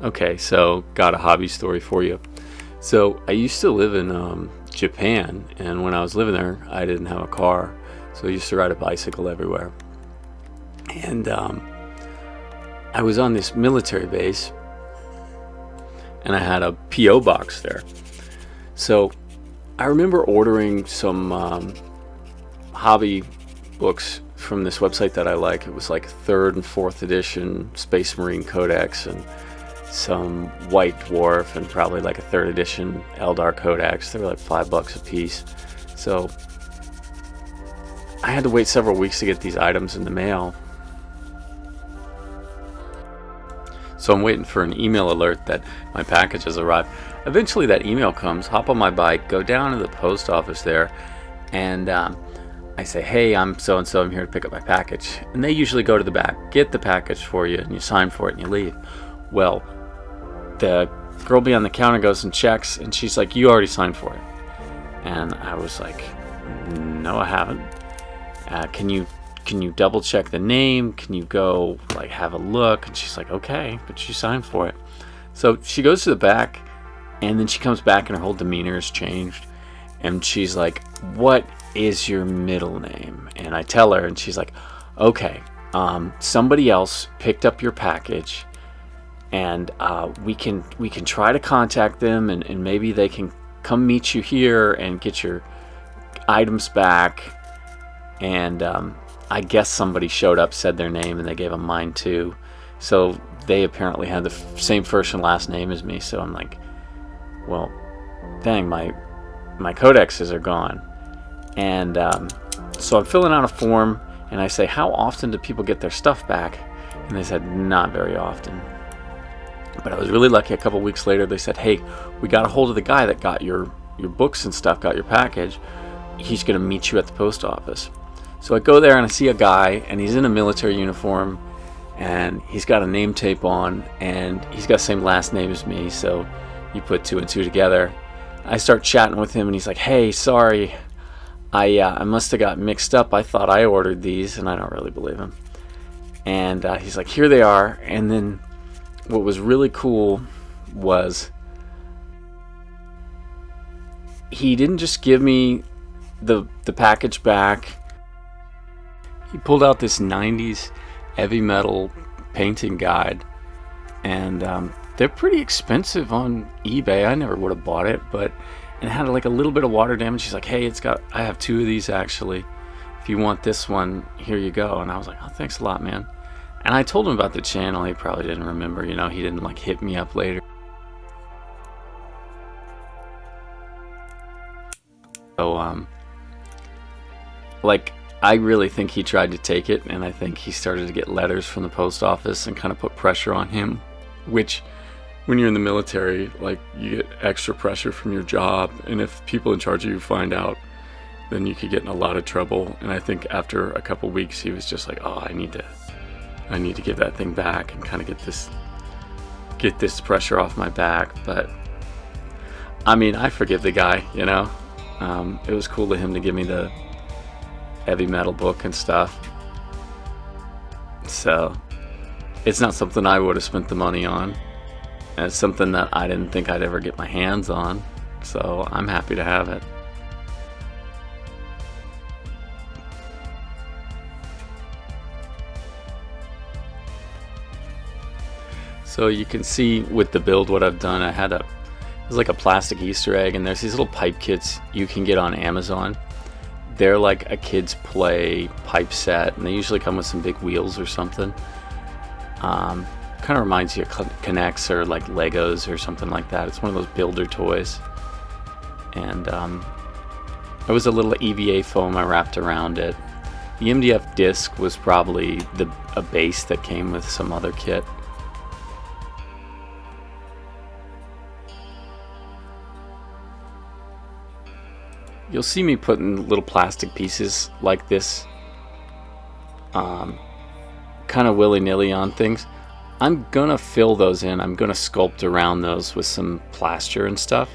Okay, so got a hobby story for you. So I used to live in Japan, and when I was living there, I didn't have a car, so I used to ride a bicycle everywhere. And I was on this military base, and I had a PO box there. So I remember ordering some hobby books from this website that I like. It was like 3rd and 4th edition Space Marine Codex, and some White Dwarf, and probably like a 3rd edition Eldar Codex. They were like $5 a piece. So I had to wait several weeks to get these items in the mail. So I'm waiting for an email alert that my package has arrived. Eventually that email comes, hop on my bike, go down to the post office there, and I say, hey, I'm so-and-so, I'm here to pick up my package. And they usually go to the back, get the package for you, and you sign for it and you leave. Well, the girl behind the counter goes and checks, and she's like, you already signed for it. And I was like, no, I haven't. Can you double check the name? Can you go like have a look? And she's like, okay, but you signed for it. So she goes to the back, and then she comes back and her whole demeanor has changed. And she's like, what is your middle name? And I tell her, and she's like, okay, somebody else picked up your package, and we can try to contact them, and maybe they can come meet you here and get your items back. And I guess somebody showed up, said their name, and they gave them mine too. So they apparently had the same first and last name as me. So I'm like, well, dang, my codexes are gone. And so I'm filling out a form, and I say, how often do people get their stuff back? And they said, not very often. But I was really lucky. A couple weeks later, they said, hey, we got a hold of the guy that got your books and stuff, got your package. He's going to meet you at the post office. So I go there, and I see a guy, and he's in a military uniform, and he's got a name tape on, and he's got the same last name as me. So you put 2 and 2 together. I start chatting with him, and he's like, hey, sorry, I must have got mixed up. I thought I ordered these, and I don't really believe him. And he's like, here they are. And then what was really cool was he didn't just give me the package back. He pulled out this 90s heavy metal painting guide, and they're pretty expensive on eBay. I never would have bought it, but it had like a little bit of water damage. He's like, hey, I have 2 of these actually. If you want this one, here you go. And I was like, oh, thanks a lot, man. And I told him about the channel. He probably didn't remember, he didn't like hit me up later. So like, I really think he tried to take it, and I think he started to get letters from the post office and kind of put pressure on him, which when you're in the military, like, you get extra pressure from your job, and if people in charge of you find out, then you could get in a lot of trouble. And I think after a couple weeks, he was just like, oh, I need to give that thing back and kind of get this pressure off my back. But I mean, I forgive the guy, it was cool of him to give me the heavy metal book and stuff. So it's not something I would have spent the money on. And it's something that I didn't think I'd ever get my hands on. So I'm happy to have it. So you can see with the build what I've done. There's like a plastic Easter egg, and there's these little pipe kits you can get on Amazon. They're like a kid's play pipe set, and they usually come with some big wheels or something. Kind of reminds you of Connects or like Legos or something like that. It's one of those builder toys. And there was a little EVA foam I wrapped around it. The MDF disc was probably a base that came with some other kit. You'll see me putting little plastic pieces like this kind of willy-nilly on things. I'm gonna fill those in. I'm gonna sculpt around those with some plaster and stuff,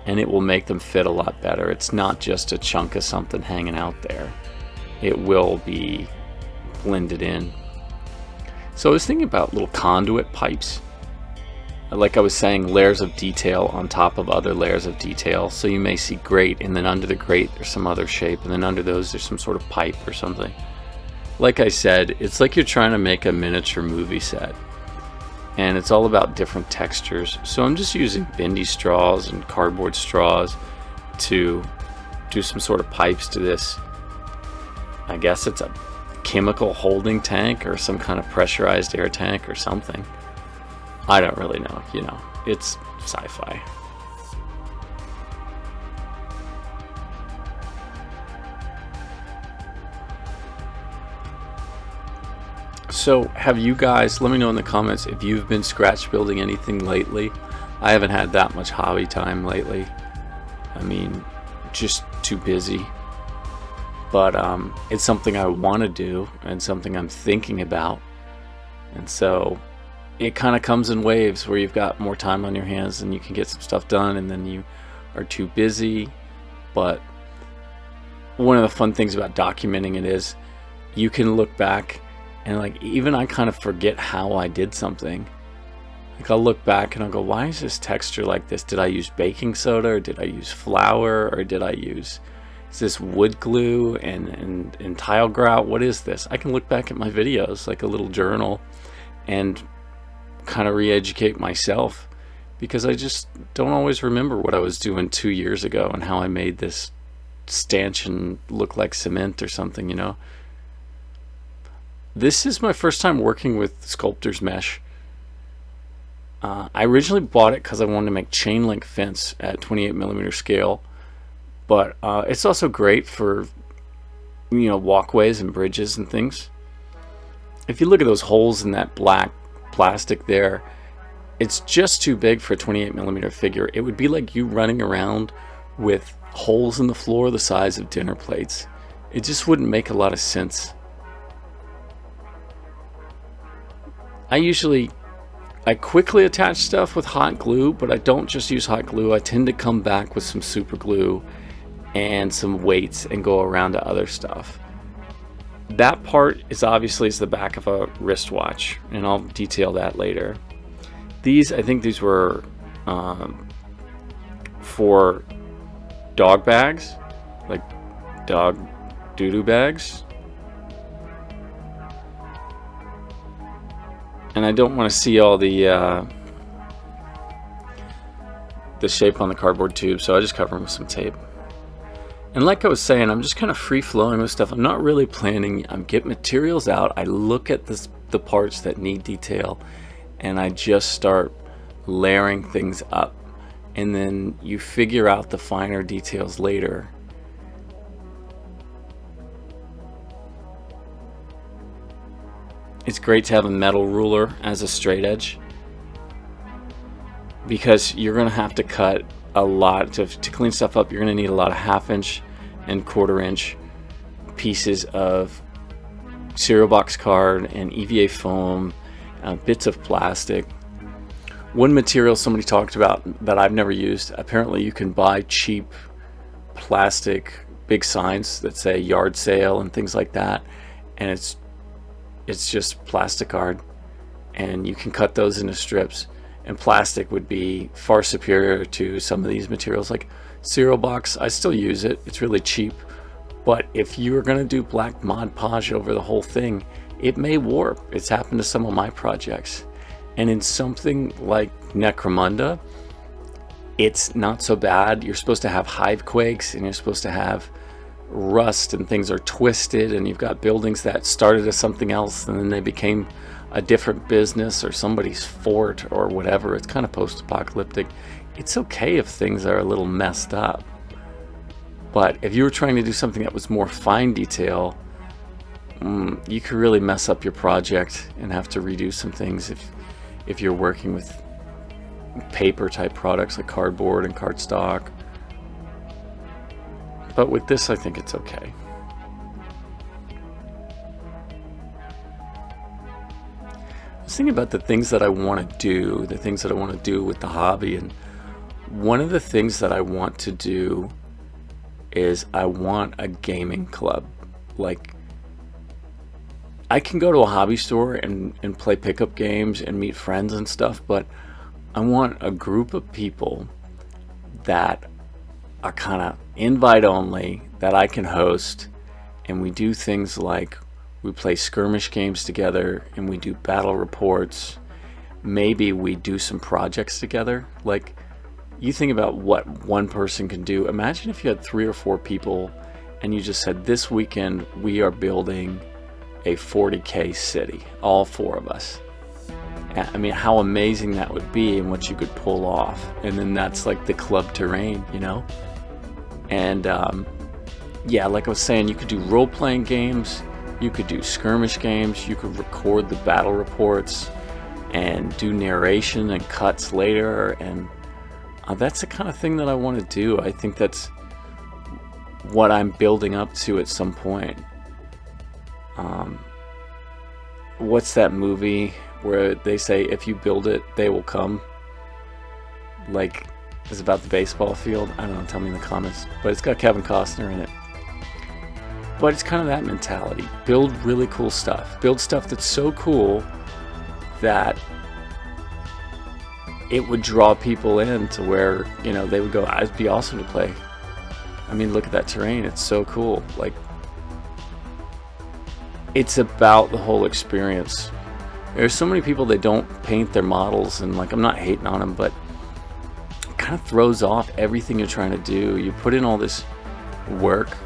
and it will make them fit a lot better. It's not just a chunk of something hanging out there. It will be blended in. So I was thinking about little conduit pipes. like I was saying, layers of detail on top of other layers of detail. So you may see grate, and then under the grate there's some other shape, and then under those there's some sort of pipe or something. Like I said, it's like you're trying to make a miniature movie set, and it's all about different textures. So I'm just using bendy straws and cardboard straws to do some sort of pipes to this. I guess it's a chemical holding tank or some kind of pressurized air tank or something. I don't really know, you know, it's sci-fi. So have you guys, let me know in the comments if you've been scratch building anything lately. I haven't had that much hobby time lately. I mean, just too busy. But it's something I want to do and something I'm thinking about. And so it kind of comes in waves where you've got more time on your hands and you can get some stuff done, and then you are too busy. But one of the fun things about documenting it is you can look back and, like, even I kind of forget how I did something. Like, I'll look back and I'll go, why is this texture like this? Did I use baking soda, or did I use flour, or did I use, is this wood glue and tile grout? What is this? I can look back at my videos like a little journal and kind of re-educate myself, because I just don't always remember what I was doing 2 years ago and how I made this stanchion look like cement or something, you know. This is my first time working with sculptor's mesh. I originally bought it because I wanted to make chain link fence at 28mm scale, but it's also great for, you know, walkways and bridges and things. If you look at those holes in that black plastic there, it's just too big for a 28mm figure. It would be like you running around with holes in the floor the size of dinner plates. It just wouldn't make a lot of sense. I quickly attach stuff with hot glue, but I don't just use hot glue. I tend to come back with some super glue and some weights and go around to other stuff. That part is obviously the back of a wristwatch, and I'll detail that later. These, I think these were for dog bags, like dog doo-doo bags. And I don't want to see all the shape on the cardboard tube, so I just cover them with some tape. And like I was saying, I'm just kind of free-flowing with stuff. I'm not really planning. I get materials out, I look at the parts that need detail, and I just start layering things up. And then you figure out the finer details later. It's great to have a metal ruler as a straight edge, because you're going to have to cut a lot to clean stuff up. You're going to need a lot of 1/2" and 1/4" pieces of cereal box card and EVA foam, bits of plastic. One material somebody talked about that I've never used, apparently you can buy cheap plastic big signs that say yard sale and things like that, and it's just plastic card, and you can cut those into strips. And plastic would be far superior to some of these materials. Like cereal box, I still use it, it's really cheap, but if you're gonna do black Mod Podge over the whole thing, it may warp. It's happened to some of my projects. And in something like Necromunda, it's not so bad. You're supposed to have hive quakes, and you're supposed to have rust, and things are twisted, and you've got buildings that started as something else and then they became a different business or somebody's fort or whatever. It's kind of post-apocalyptic. It's okay if things are a little messed up, but if you were trying to do something that was more fine detail, you could really mess up your project and have to redo some things if you're working with paper type products like cardboard and cardstock. But with this, I think it's okay. I was thinking about the things that I want to do, the things that I want to do with the hobby, and one of the things that I want to do is I want a gaming club. Like, I can go to a hobby store and play pickup games and meet friends and stuff, but I want a group of people that are kind of invite only, that I can host, and we do things like we play skirmish games together and we do battle reports. Maybe we do some projects together. Like, you think about what one person can do. Imagine if you had 3 or 4 people and you just said, this weekend we are building a 40K city, all 4 of us. I mean, how amazing that would be and what you could pull off. And then that's like the club terrain, you know? And yeah, like I was saying, you could do role-playing games, you could do skirmish games, you could record the battle reports and do narration and cuts later. And that's the kind of thing that I want to do. I think that's what I'm building up to at some point. What's that movie where they say, if you build it, they will come? Like, it's about the baseball field. I don't know, tell me in the comments. But it's got Kevin Costner in it. But it's kind of that mentality. Build really cool stuff. Build stuff that's so cool that it would draw people in to where, you know, they would go, it'd be awesome to play. I mean, look at that terrain. It's so cool. Like, it's about the whole experience. There's so many people that don't paint their models, and like, I'm not hating on them, but it kind of throws off everything you're trying to do. You put in all this work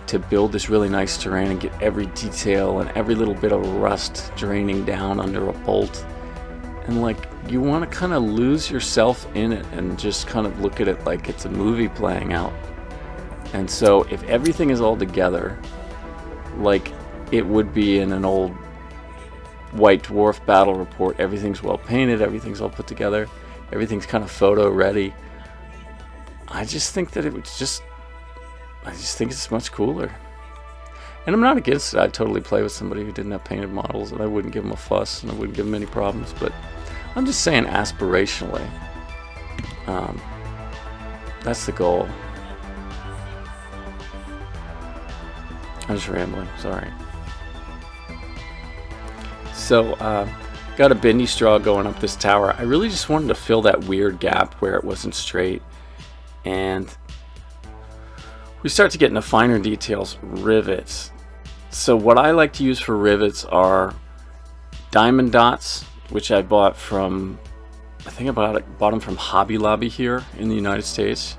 to build this really nice terrain and get every detail and every little bit of rust draining down under a bolt, and like, you want to kind of lose yourself in it and just kind of look at it like it's a movie playing out. And so if everything is all together like it would be in an old White Dwarf battle report, everything's well painted, everything's all put together, everything's kind of photo ready, I just think that I just think it's much cooler. And I'm not against it. I'd totally play with somebody who didn't have painted models, and I wouldn't give them a fuss, and I wouldn't give them any problems. But I'm just saying, aspirationally, that's the goal. I'm just rambling, sorry. So, got a bendy straw going up this tower. I really just wanted to fill that weird gap where it wasn't straight. And we start to get into finer details, rivets. So what I like to use for rivets are diamond dots, which I bought from, I think I bought them from Hobby Lobby here in the United States.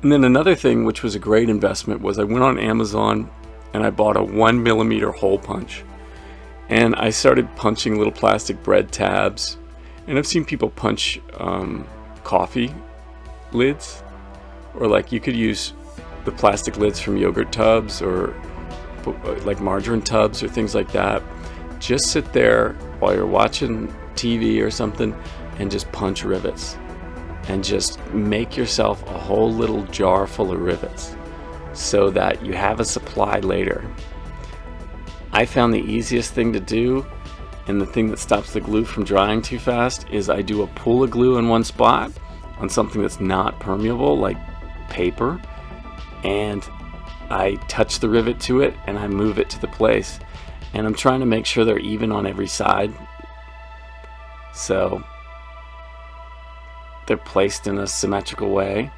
And then another thing, which was a great investment, was I went on Amazon and I bought a 1mm hole punch. And I started punching little plastic bread tabs. And I've seen people punch coffee lids, or like you could use the plastic lids from yogurt tubs, or like margarine tubs or things like that. Just sit there while you're watching TV or something and just punch rivets, and just make yourself a whole little jar full of rivets so that you have a supply later. I found the easiest thing to do, and the thing that stops the glue from drying too fast, is I do a pool of glue in one spot on something that's not permeable, like paper, and I touch the rivet to it and I move it to the place, and I'm trying to make sure they're even on every side, so they're placed in a symmetrical way.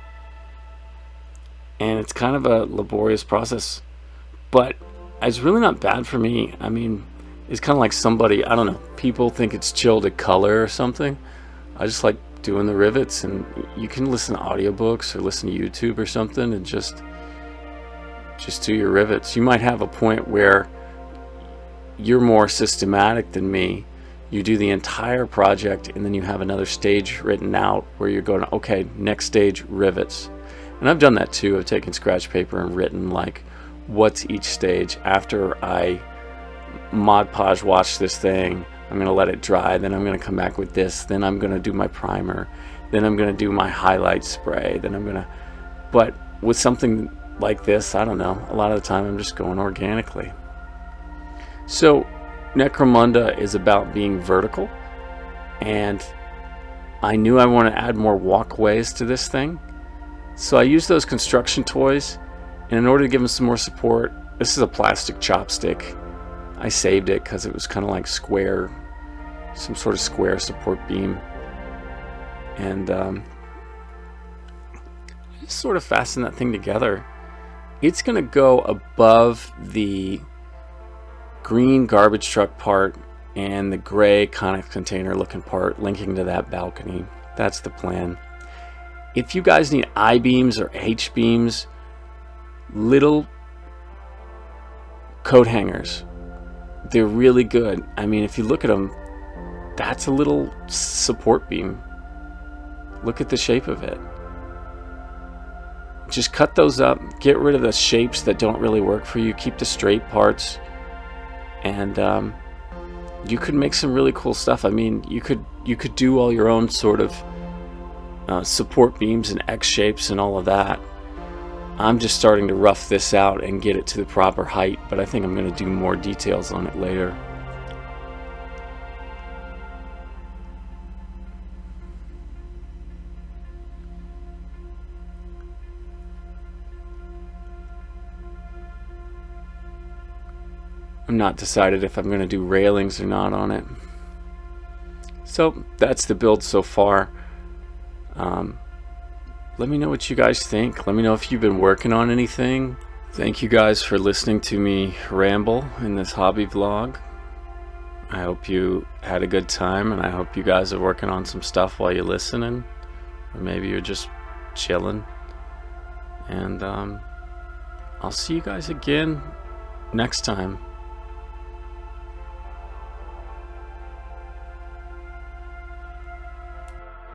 And it's kind of a laborious process, but it's really not bad for me. I mean, it's kind of like somebody, I don't know, people think it's chill to color or something. I just like doing the rivets, and you can listen to audiobooks or listen to YouTube or something and just do your rivets. You might have a point where you're more systematic than me. You do the entire project, and then you have another stage written out where you're going, okay, next stage, rivets. And I've done that too. I've taken scratch paper and written like, what's each stage. After I Mod Podge wash this thing, I'm going to let it dry, then I'm going to come back with this, then I'm going to do my primer, then I'm going to do my highlight spray, then I'm going to, but with something like this, I don't know, a lot of the time I'm just going organically. So Necromunda is about being vertical, and I knew I wanted to add more walkways to this thing, so I used those construction toys, and in order to give them some more support, this is a plastic chopstick. I saved it because it was kind of like square, some sort of square support beam. and just sort of fasten that thing together. It's going to go above the green garbage truck part and the gray kind of container looking part linking to that balcony. That's the plan. If you guys need I-beams or H-beams, little coat hangers, they're really good. I mean, if you look at them, that's a little support beam. Look at the shape of it. Just cut those up, get rid of the shapes that don't really work for you, keep the straight parts, and you could make some really cool stuff. I mean, you could do all your own sort of support beams and X shapes and all of that. I'm just starting to rough this out and get it to the proper height, but I think I'm going to do more details on it later. I'm not decided if I'm going to do railings or not on it. So that's the build so far. Let me know what you guys think. Let me know if you've been working on anything. Thank you guys for listening to me ramble in this hobby vlog. I hope you had a good time, and I hope you guys are working on some stuff while you're listening, or maybe you're just chilling. And I'll see you guys again next time.